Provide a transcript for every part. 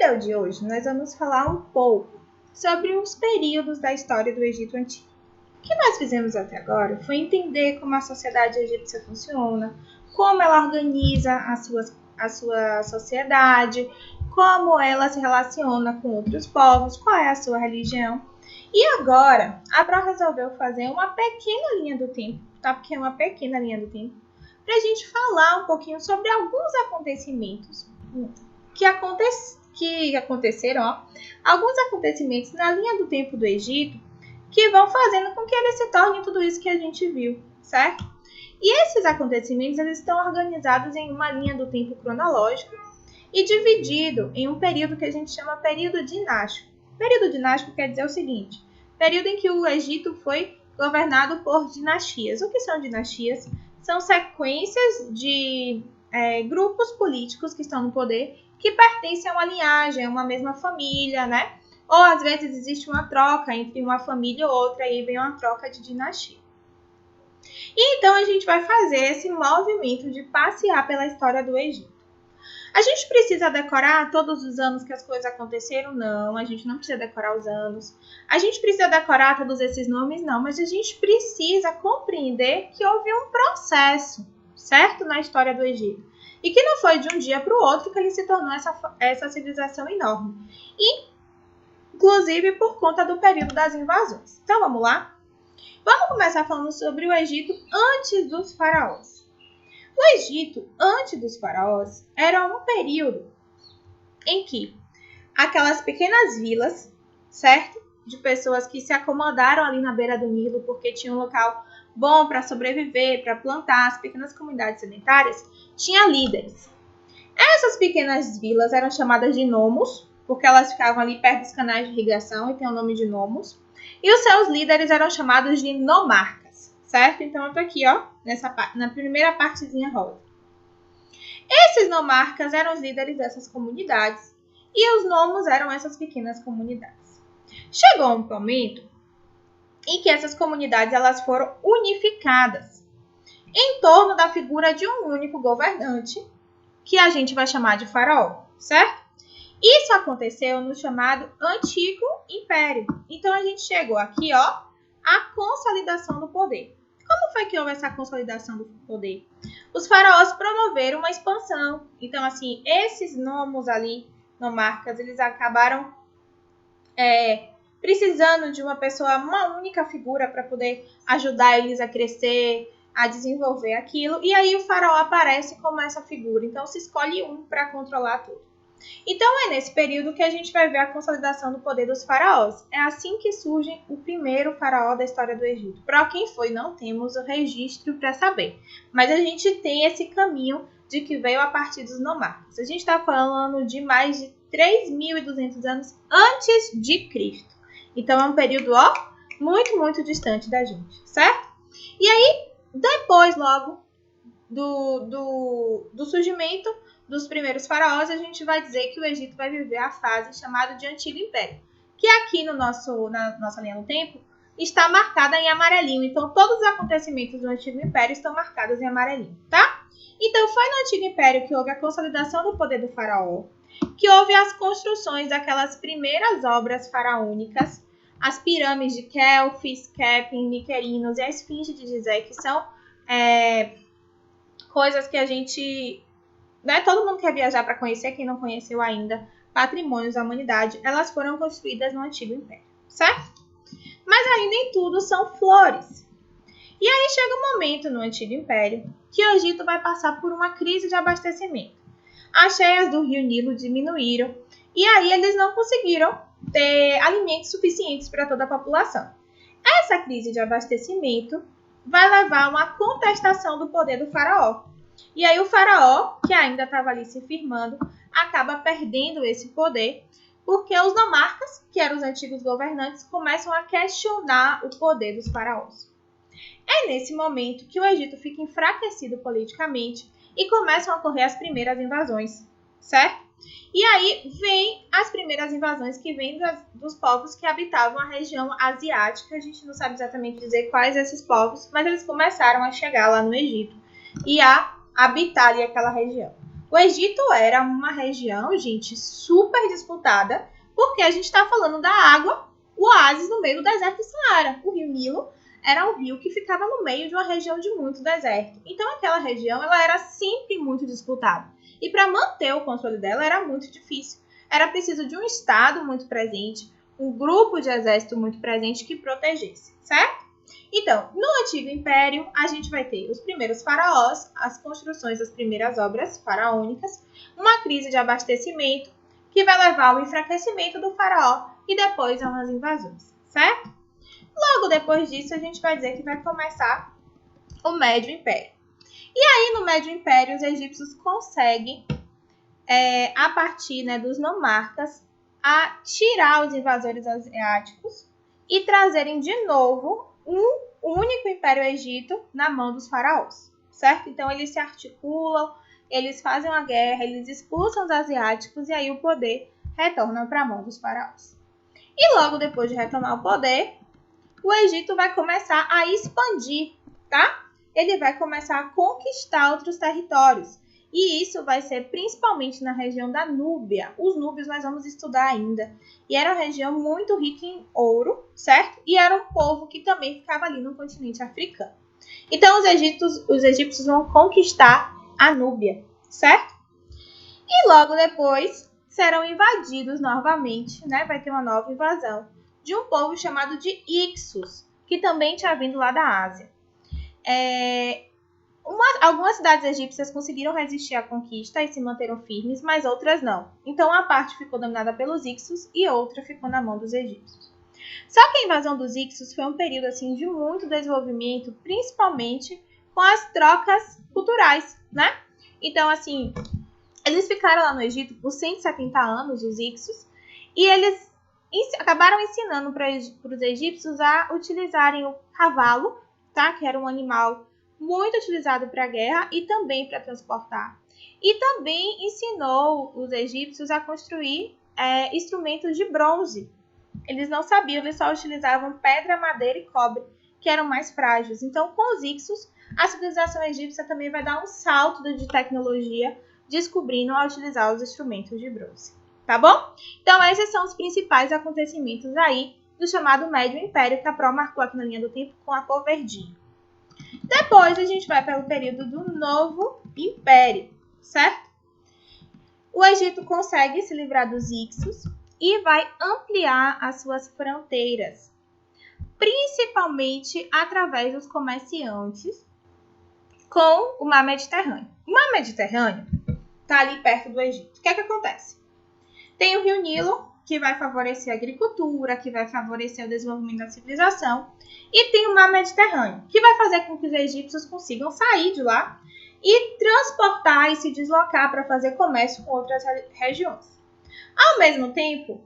vídeo de hoje, nós vamos falar um pouco sobre os períodos da história do Egito Antigo. O que nós fizemos até agora foi entender como a sociedade egípcia funciona, como ela organiza a sua sociedade, como ela se relaciona com outros povos, qual é a sua religião. E agora, a Pro resolveu fazer uma pequena linha do tempo, tá? Porque é uma pequena linha do tempo, para a gente falar um pouquinho sobre alguns acontecimentos que aconteceram, alguns acontecimentos na linha do tempo do Egito que vão fazendo com que ele se torne tudo isso que a gente viu, certo? E esses acontecimentos eles estão organizados em uma linha do tempo cronológico e dividido em um período que a gente chama período dinástico. Período dinástico quer dizer o seguinte: período em que o Egito foi governado por dinastias. O que são dinastias? São sequências de grupos políticos que estão no poder que pertencem a uma linhagem, a uma mesma família, né? Ou às vezes existe uma troca entre uma família ou outra, e aí vem uma troca de dinastia. E então a gente vai fazer esse movimento de passear pela história do Egito. A gente precisa decorar todos os anos que as coisas aconteceram? Não, a gente não precisa decorar os anos. A gente precisa decorar todos esses nomes? Não, mas a gente precisa compreender que houve um processo, certo? Na história do Egito. E que não foi de um dia para o outro que ele se tornou essa civilização enorme. E, inclusive, por conta do período das invasões. Então, vamos lá? Vamos começar falando sobre o Egito antes dos faraós. O Egito, antes dos faraós, era um período em que aquelas pequenas vilas, certo? De pessoas que se acomodaram ali na beira do Nilo porque tinha um local bom para sobreviver, para plantar, as pequenas comunidades sedentárias, tinha líderes. Essas pequenas vilas eram chamadas de nomos, porque elas ficavam ali perto dos canais de irrigação e tem o nome de nomos. E os seus líderes eram chamados de nomarcas, certo? Então eu tô aqui, ó, na primeira partezinha rosa. Esses nomarcas eram os líderes dessas comunidades e os nomos eram essas pequenas comunidades. Chegou um momento em que essas comunidades elas foram unificadas em torno da figura de um único governante, que a gente vai chamar de faraó, certo? Isso aconteceu no chamado Antigo Império. Então a gente chegou aqui, ó, à consolidação do poder. Como foi que houve essa consolidação do poder? Os faraós promoveram uma expansão. Então, assim, esses nomos ali, nomarcas, eles acabaram precisando de uma pessoa, uma única figura para poder ajudar eles a crescer, a desenvolver aquilo. E aí o faraó aparece como essa figura. Então, se escolhe um para controlar tudo. Então, é nesse período que a gente vai ver a consolidação do poder dos faraós. É assim que surge o primeiro faraó da história do Egito. Para quem foi, não temos o registro para saber. Mas a gente tem esse caminho de que veio a partir dos nomarcas. A gente está falando de mais de 3.200 anos antes de Cristo. Então, é um período, ó, muito, muito distante da gente, certo? E aí, depois, logo, do surgimento dos primeiros faraós, a gente vai dizer que o Egito vai viver a fase chamada de Antigo Império, que aqui na nossa linha do tempo está marcada em amarelinho. Então, todos os acontecimentos do Antigo Império estão marcados em amarelinho, tá? Então, foi no Antigo Império que houve a consolidação do poder do faraó, que houve as construções daquelas primeiras obras faraônicas, as pirâmides de Kelfis, Kepin, Miquerinos e a Esfinge de Gizé, que são coisas que a gente... todo mundo quer viajar para conhecer, quem não conheceu ainda, patrimônios da humanidade, elas foram construídas no Antigo Império, certo? Mas aí nem tudo são flores. E aí chega um momento no Antigo Império que o Egito vai passar por uma crise de abastecimento. As cheias do rio Nilo diminuíram e aí eles não conseguiram ter alimentos suficientes para toda a população. Essa crise de abastecimento vai levar a uma contestação do poder do faraó. E aí o faraó, que ainda estava ali se firmando, acaba perdendo esse poder, porque os nomarcas, que eram os antigos governantes, começam a questionar o poder dos faraós. É nesse momento que o Egito fica enfraquecido politicamente e começam a ocorrer as primeiras invasões, certo? E aí vem as primeiras invasões que vêm dos povos que habitavam a região asiática. A gente não sabe exatamente dizer quais esses povos, mas eles começaram a chegar lá no Egito e a habitar ali aquela região. O Egito era uma região, gente, super disputada, porque a gente está falando da água, o oásis no meio do deserto do Saara. O rio Nilo era um rio que ficava no meio de uma região de muito deserto. Então, aquela região ela era sempre muito disputada. E para manter o controle dela era muito difícil. Era preciso de um Estado muito presente, um grupo de exército muito presente que protegesse, certo? Então, no Antigo Império, a gente vai ter os primeiros faraós, as construções das primeiras obras faraônicas, uma crise de abastecimento que vai levar ao enfraquecimento do faraó e depois a umas invasões, certo? Logo depois disso, a gente vai dizer que vai começar o Médio Império. E aí, no Médio Império, os egípcios conseguem, a partir, né, dos nomarcas, a tirar os invasores asiáticos e trazerem de novo um único Império Egito na mão dos faraós, certo? Então, eles se articulam, eles fazem uma guerra, eles expulsam os asiáticos e aí o poder retorna para a mão dos faraós. E logo depois de retomar o poder, o Egito vai começar a expandir, tá? Ele vai começar a conquistar outros territórios. E isso vai ser principalmente na região da Núbia. Os núbios nós vamos estudar ainda. E era uma região muito rica em ouro, certo? E era um povo que também ficava ali no continente africano. Então os egípcios vão conquistar a Núbia, certo? E logo depois serão invadidos novamente, né? Vai ter uma nova invasão de um povo chamado de Ixos, que também tinha vindo lá da Ásia. Algumas cidades egípcias conseguiram resistir à conquista e se manteram firmes, mas outras não. Então, uma parte ficou dominada pelos Ixos e outra ficou na mão dos egípcios. Só que a invasão dos Ixos foi um período assim, de muito desenvolvimento, principalmente com as trocas culturais, né? Então, assim, eles ficaram lá no Egito por 170 anos, os Ixos, e eles acabaram ensinando para os egípcios a utilizarem o cavalo, tá? Que era um animal muito utilizado para a guerra e também para transportar. E também ensinou os egípcios a construir instrumentos de bronze. Eles não sabiam, eles só utilizavam pedra, madeira e cobre, que eram mais frágeis. Então, com os Ixos, a civilização egípcia também vai dar um salto de tecnologia, descobrindo a utilizar os instrumentos de bronze. Tá bom? Então, esses são os principais acontecimentos aí do chamado Médio Império, que a Pro marcou aqui na linha do tempo com a cor verdinha. Depois, a gente vai pelo período do Novo Império, certo? O Egito consegue se livrar dos Ixos e vai ampliar as suas fronteiras, principalmente através dos comerciantes com o Mar Mediterrâneo. O Mar Mediterrâneo está ali perto do Egito. O que é que acontece? Tem o Rio Nilo, que vai favorecer a agricultura, que vai favorecer o desenvolvimento da civilização, e tem o Mar Mediterrâneo, que vai fazer com que os egípcios consigam sair de lá e transportar e se deslocar para fazer comércio com outras regiões. Ao mesmo tempo,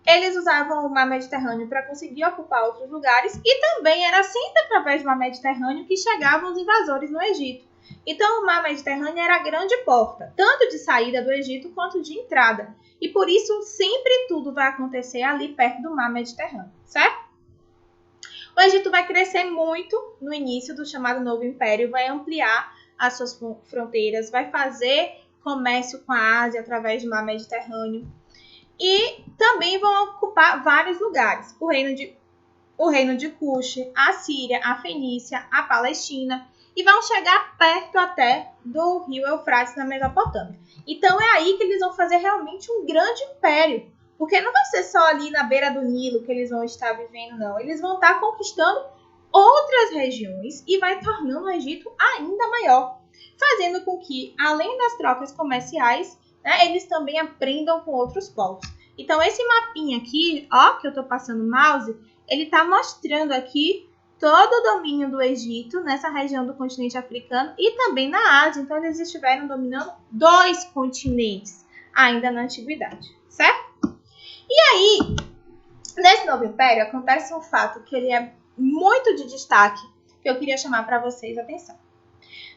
eles usavam o Mar Mediterrâneo para conseguir ocupar outros lugares e também era sempre através do Mar Mediterrâneo que chegavam os invasores no Egito. Então, o Mar Mediterrâneo era a grande porta, tanto de saída do Egito quanto de entrada. E por isso, sempre tudo vai acontecer ali perto do Mar Mediterrâneo, certo? O Egito vai crescer muito no início do chamado Novo Império, vai ampliar as suas fronteiras, vai fazer comércio com a Ásia através do Mar Mediterrâneo. E também vão ocupar vários lugares. O reino de Cush, a Síria, a Fenícia, a Palestina. E vão chegar perto até do rio Eufrates, na Mesopotâmia. Então é aí que eles vão fazer realmente um grande império. Porque não vai ser só ali na beira do Nilo que eles vão estar vivendo, não. Eles vão estar conquistando outras regiões e vai tornando o Egito ainda maior. Fazendo com que, além das trocas comerciais, né, eles também aprendam com outros povos. Então esse mapinha aqui, ó, que eu estou passando o mouse, ele está mostrando aqui todo o domínio do Egito nessa região do continente africano e também na Ásia. Então, eles estiveram dominando 2 continentes ainda na antiguidade, certo? E aí, nesse Novo Império, acontece um fato que ele é muito de destaque, que eu queria chamar para vocês a atenção.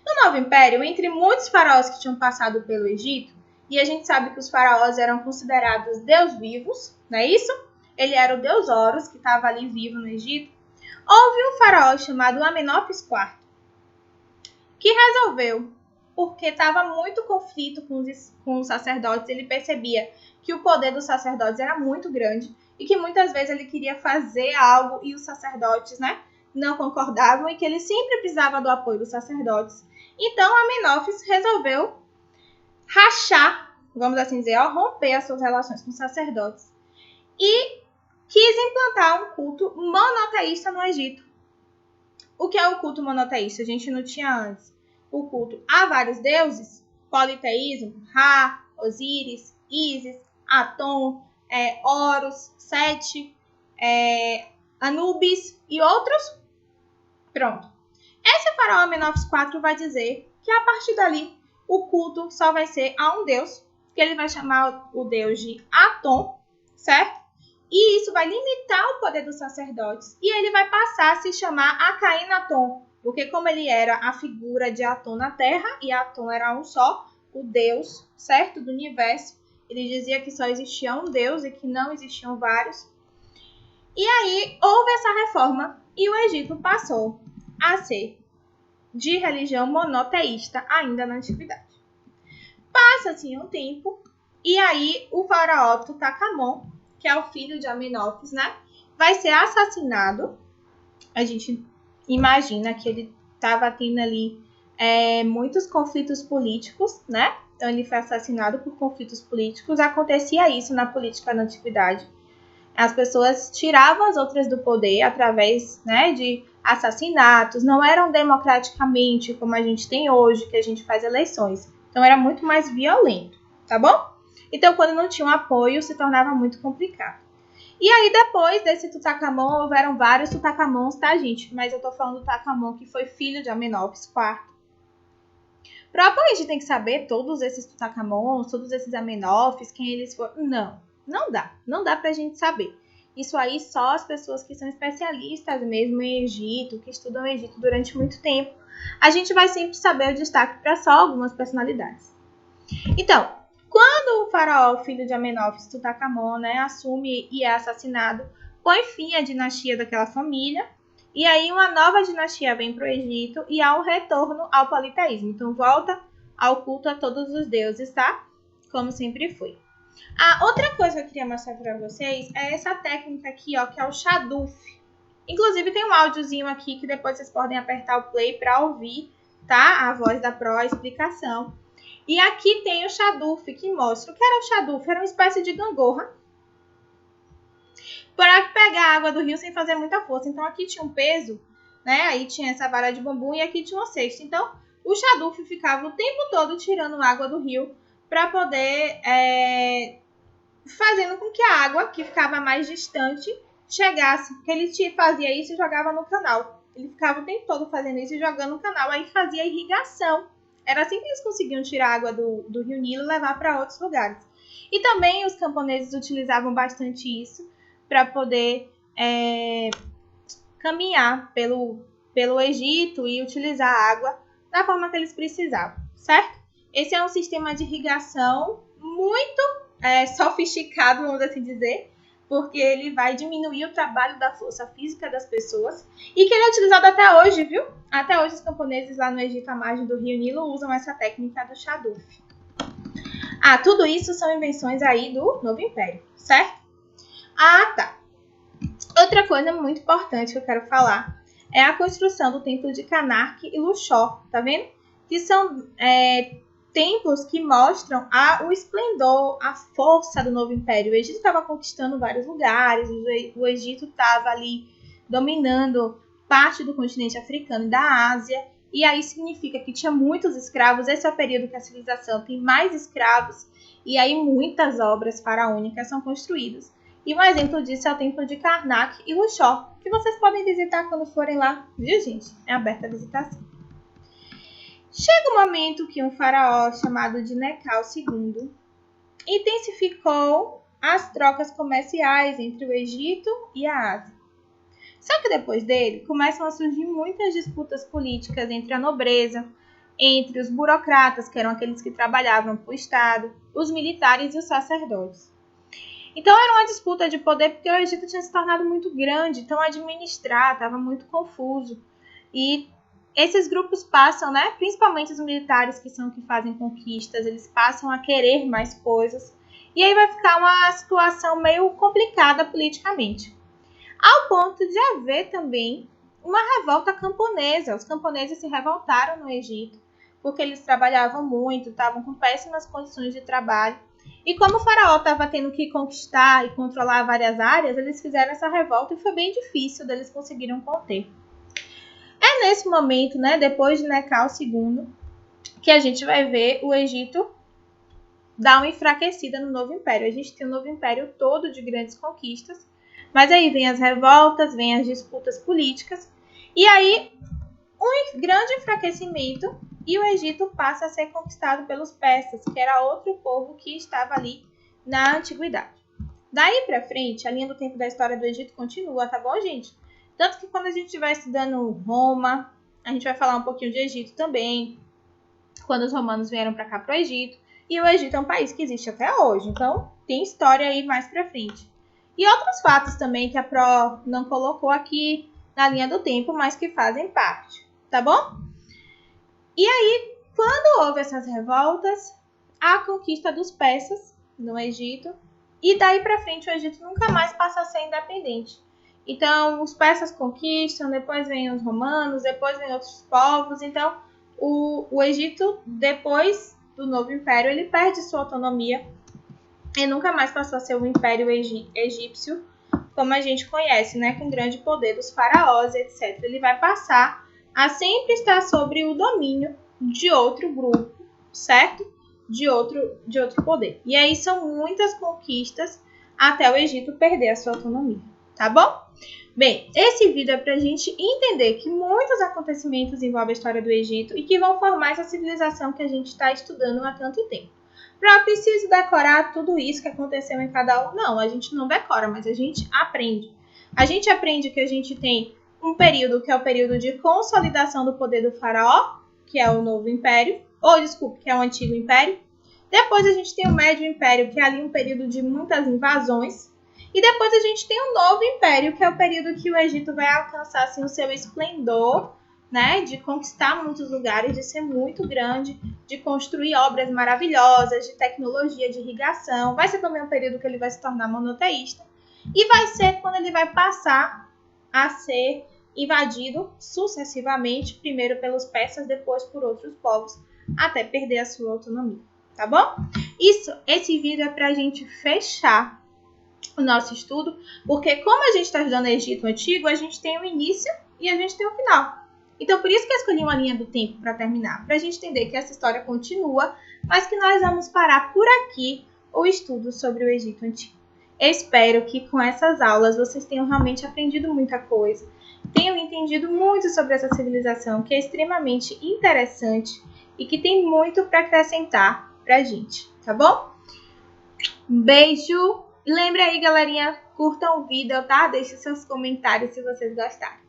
No Novo Império, entre muitos faraós que tinham passado pelo Egito, e a gente sabe que os faraós eram considerados deus vivos, não é isso? Ele era o deus Horus, que estava ali vivo no Egito. Houve um faraó chamado Amenófis IV, que resolveu porque estava muito conflito com os sacerdotes. Ele percebia que o poder dos sacerdotes era muito grande e que muitas vezes ele queria fazer algo e os sacerdotes, né, não concordavam e que ele sempre precisava do apoio dos sacerdotes. Então, Amenófis resolveu rachar, vamos assim dizer, romper as suas relações com os sacerdotes e quis implantar um culto monoteísta no Egito. O que é o culto monoteísta? A gente não tinha antes. O culto a vários deuses, politeísmo, Ra, Osíris, Ísis, Atom, Horus, Sete, Anubis e outros. Pronto. Esse faraó Amenófis IV vai dizer que a partir dali o culto só vai ser a um deus, que ele vai chamar o deus de Atom, certo? E isso vai limitar o poder dos sacerdotes. E ele vai passar a se chamar Akhenaton, porque como ele era a figura de Atom na Terra, e Atom era um só, o Deus, certo, do universo, ele dizia que só existia um Deus e que não existiam vários. E aí houve essa reforma e o Egito passou a ser de religião monoteísta ainda na antiguidade. Passa-se um tempo e aí o faraó Tutankhamon, que é o filho de Amenófis, né, vai ser assassinado. A gente imagina que ele estava tendo ali muitos conflitos políticos, né? Então ele foi assassinado por conflitos políticos. Acontecia isso na política na antiguidade. As pessoas tiravam as outras do poder através, né, de assassinatos. Não eram democraticamente como a gente tem hoje, que a gente faz eleições. Então era muito mais violento, tá bom? Então quando não tinha um apoio, se tornava muito complicado. E aí depois desse Tutankhamon, houveram vários Tutankhamons, tá, gente? Mas eu tô falando do Tutankhamon que foi filho de Amenófis IV. Próprio a gente tem que saber todos esses Tutankhamons, todos esses Amenófis, quem eles foram. Não dá pra gente saber. Isso aí só as pessoas que são especialistas mesmo em Egito, que estudam o Egito durante muito tempo. A gente vai sempre saber o destaque para só algumas personalidades. Então, quando o faraó, filho de Amenófis, Tutankhamon, né, assume e é assassinado, põe fim à dinastia daquela família, e aí uma nova dinastia vem para o Egito e há um retorno ao politeísmo. Então, volta ao culto a todos os deuses, tá? Como sempre foi. A outra coisa que eu queria mostrar para vocês é essa técnica aqui, ó, que é o Shaduf. Inclusive, tem um áudiozinho aqui que depois vocês podem apertar o play para ouvir, tá? A voz da Pro, a explicação. E aqui tem o Shaduf, que mostra o que era o Shaduf. Era uma espécie de gangorra para pegar a água do rio sem fazer muita força. Então, aqui tinha um peso, né? Aí tinha essa vara de bambu e aqui tinha uma cesta. Então, o Shaduf ficava o tempo todo tirando água do rio para poder fazendo com que a água, que ficava mais distante, chegasse. Porque ele fazia isso e jogava no canal. Ele ficava o tempo todo fazendo isso e jogando no canal. Aí fazia irrigação. Era assim que eles conseguiam tirar água do Rio Nilo e levar para outros lugares. E também os camponeses utilizavam bastante isso para poder caminhar pelo Egito e utilizar a água da forma que eles precisavam, certo? Esse é um sistema de irrigação muito sofisticado, vamos assim dizer, porque ele vai diminuir o trabalho da força física das pessoas e que ele é utilizado até hoje, viu? Até hoje os camponeses lá no Egito, à margem do Rio Nilo, usam essa técnica do Shaduf. Tudo isso são invenções aí do Novo Império, certo? Tá. Outra coisa muito importante que eu quero falar é a construção do templo de Karnak e Luxor, tá vendo? Que são templos que mostram o esplendor, a força do Novo Império. O Egito estava conquistando vários lugares, o Egito estava ali dominando parte do continente africano e da Ásia, e aí significa que tinha muitos escravos. Esse é o período que a civilização tem mais escravos, e aí muitas obras faraônicas são construídas. E um exemplo disso é o templo de Karnak e Luxor, que vocês podem visitar quando forem lá, viu, gente? É aberta a visitação. Chega o momento que um faraó chamado de Necau II intensificou as trocas comerciais entre o Egito e a Ásia. Só que depois dele começam a surgir muitas disputas políticas entre a nobreza, entre os burocratas, que eram aqueles que trabalhavam para o Estado, os militares e os sacerdotes. Então era uma disputa de poder porque o Egito tinha se tornado muito grande, então administrar estava muito confuso. E esses grupos passam, né, principalmente os militares que são que fazem conquistas, eles passam a querer mais coisas. E aí vai ficar uma situação meio complicada politicamente. Ao ponto de haver também uma revolta camponesa. Os camponeses se revoltaram no Egito, porque eles trabalhavam muito, estavam com péssimas condições de trabalho. E como o faraó estava tendo que conquistar e controlar várias áreas, eles fizeram essa revolta e foi bem difícil deles conseguiram conter. É nesse momento, né, depois de Necau II, que a gente vai ver o Egito dar uma enfraquecida no novo império. A gente tem um novo império todo de grandes conquistas, mas aí vem as revoltas, vem as disputas políticas, e aí um grande enfraquecimento e o Egito passa a ser conquistado pelos persas, que era outro povo que estava ali na antiguidade. Daí pra frente, a linha do tempo da história do Egito continua, tá bom, gente? Tanto que quando a gente vai estudando Roma, a gente vai falar um pouquinho de Egito também, quando os romanos vieram para cá pro Egito, e o Egito é um país que existe até hoje, então tem história aí mais pra frente. E outros fatos também que a Pro não colocou aqui na linha do tempo, mas que fazem parte, tá bom? E aí, quando houve essas revoltas, a conquista dos persas no Egito, e daí pra frente o Egito nunca mais passa a ser independente. Então, os persas conquistam, depois vem os romanos, depois vem outros povos. Então, o Egito, depois do novo império, ele perde sua autonomia e nunca mais passou a ser o império egípcio, como a gente conhece, né? Com grande poder dos faraós, etc. Ele vai passar a sempre estar sobre o domínio de outro grupo, certo? De outro poder. E aí são muitas conquistas até o Egito perder a sua autonomia. Tá bom? Bem, esse vídeo é pra gente entender que muitos acontecimentos envolvem a história do Egito e que vão formar essa civilização que a gente está estudando há tanto tempo. Pra preciso decorar tudo isso que aconteceu em cada um? Não, a gente não decora, mas a gente aprende. A gente aprende que a gente tem um período que é o período de consolidação do poder do faraó, que é o novo império, que é o antigo império. Depois a gente tem o médio império, que é ali um período de muitas invasões. E depois a gente tem o novo império, que é o período que o Egito vai alcançar assim, o seu esplendor, né? De conquistar muitos lugares, de ser muito grande, de construir obras maravilhosas, de tecnologia, de irrigação. Vai ser também um período que ele vai se tornar monoteísta. E vai ser quando ele vai passar a ser invadido sucessivamente, primeiro pelos persas, depois por outros povos, até perder a sua autonomia. Tá bom? Esse vídeo é pra gente fechar o nosso estudo, porque como a gente está estudando Egito Antigo, a gente tem o início e a gente tem o final. Então, por isso que eu escolhi uma linha do tempo para terminar, para a gente entender que essa história continua, mas que nós vamos parar por aqui o estudo sobre o Egito Antigo. Eu espero que com essas aulas vocês tenham realmente aprendido muita coisa, tenham entendido muito sobre essa civilização, que é extremamente interessante e que tem muito para acrescentar para a gente, tá bom? Um beijo! E lembre aí, galerinha, curtam o vídeo, tá? Deixe seus comentários se vocês gostaram.